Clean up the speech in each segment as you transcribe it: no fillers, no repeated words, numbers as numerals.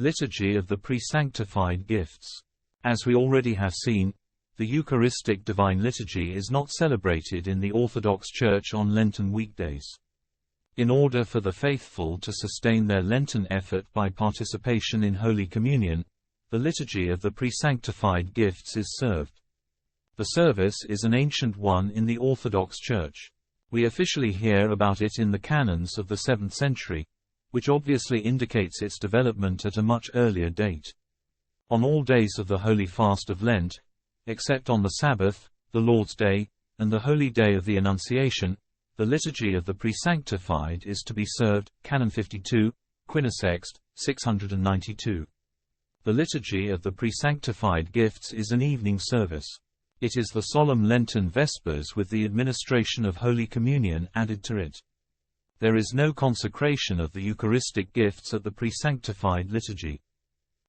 Liturgy of the Presanctified Gifts. As we already have seen, the Eucharistic Divine Liturgy is not celebrated in the Orthodox Church on Lenten weekdays. In order for the faithful to sustain their Lenten effort by participation in Holy Communion, the Liturgy of the Presanctified Gifts is served. The service is an ancient one in the Orthodox Church. We officially hear about it in the canons of the 7th century, which obviously indicates its development at a much earlier date. On all days of the Holy Fast of Lent, except on the Sabbath, the Lord's Day, and the Holy Day of the Annunciation, the Liturgy of the Presanctified is to be served. Canon 52, Quinisext, 692. The Liturgy of the Presanctified Gifts is an evening service. It is the solemn Lenten Vespers with the administration of Holy Communion added to it. There is no consecration of the Eucharistic gifts at the Presanctified Liturgy.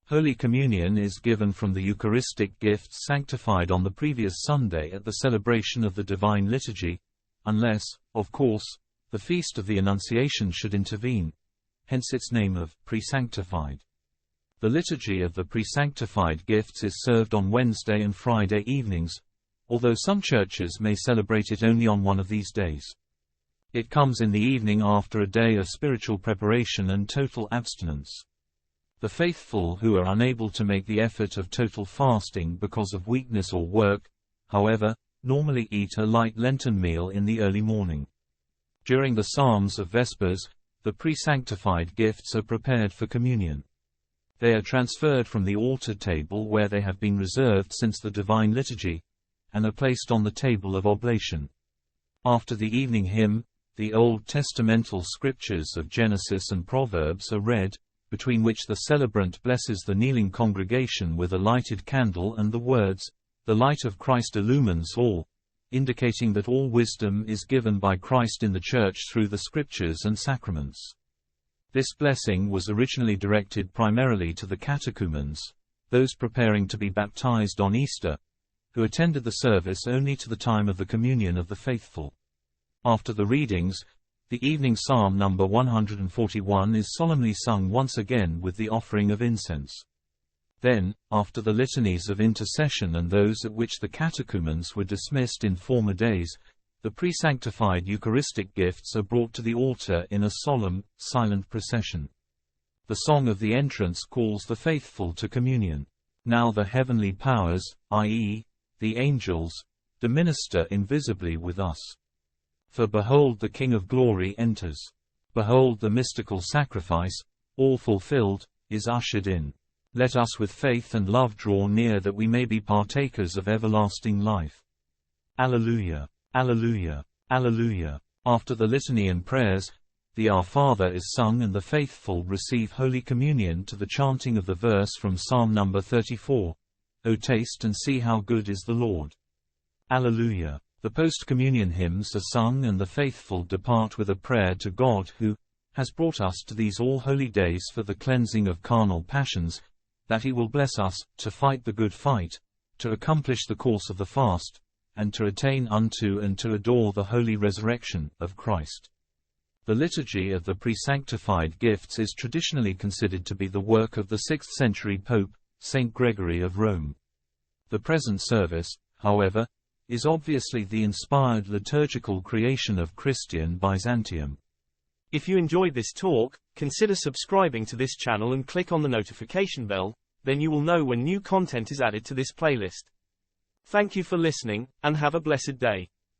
Holy Communion is given from the Eucharistic gifts sanctified on the previous Sunday at the celebration of the Divine Liturgy, unless, of course, the Feast of the Annunciation should intervene, hence its name of Presanctified. The Liturgy of the Presanctified Gifts is served on Wednesday and Friday evenings, although some churches may celebrate it only on one of these days. It comes in the evening after a day of spiritual preparation and total abstinence. The faithful who are unable to make the effort of total fasting because of weakness or work, however, normally eat a light Lenten meal in the early morning. During the Psalms of Vespers, the presanctified gifts are prepared for communion. They are transferred from the altar table where they have been reserved since the Divine Liturgy, and are placed on the table of oblation. After the evening hymn, the Old Testamental scriptures of Genesis and Proverbs are read, between which the celebrant blesses the kneeling congregation with a lighted candle and the words, "The light of Christ illumines all," indicating that all wisdom is given by Christ in the Church through the scriptures and sacraments. This blessing was originally directed primarily to the catechumens, those preparing to be baptized on Easter, who attended the service only to the time of the communion of the faithful. After the readings, the evening psalm number 141 is solemnly sung once again with the offering of incense. Then, after the litanies of intercession and those at which the catechumens were dismissed in former days, the presanctified Eucharistic gifts are brought to the altar in a solemn, silent procession. The song of the entrance calls the faithful to communion. Now the heavenly powers, i.e., the angels, do minister invisibly with us. For behold the King of glory enters. Behold the mystical sacrifice, all fulfilled, is ushered in. Let us with faith and love draw near that we may be partakers of everlasting life. Alleluia, Alleluia, Alleluia. After the litany and prayers, the Our Father is sung and the faithful receive Holy Communion to the chanting of the verse from Psalm number 34, "O taste and see how good is the Lord." Alleluia. The post-communion hymns are sung and the faithful depart with a prayer to God who has brought us to these all-holy days for the cleansing of carnal passions, that he will bless us, to fight the good fight, to accomplish the course of the fast, and to attain unto and to adore the holy resurrection of Christ. The Liturgy of the Presanctified Gifts is traditionally considered to be the work of the 6th century Pope, Saint Gregory of Rome. The present service, however, is obviously the inspired liturgical creation of Christian Byzantium. If you enjoyed this talk, consider subscribing to this channel and click on the notification bell, then you will know when new content is added to this playlist. Thank you for listening, and have a blessed day.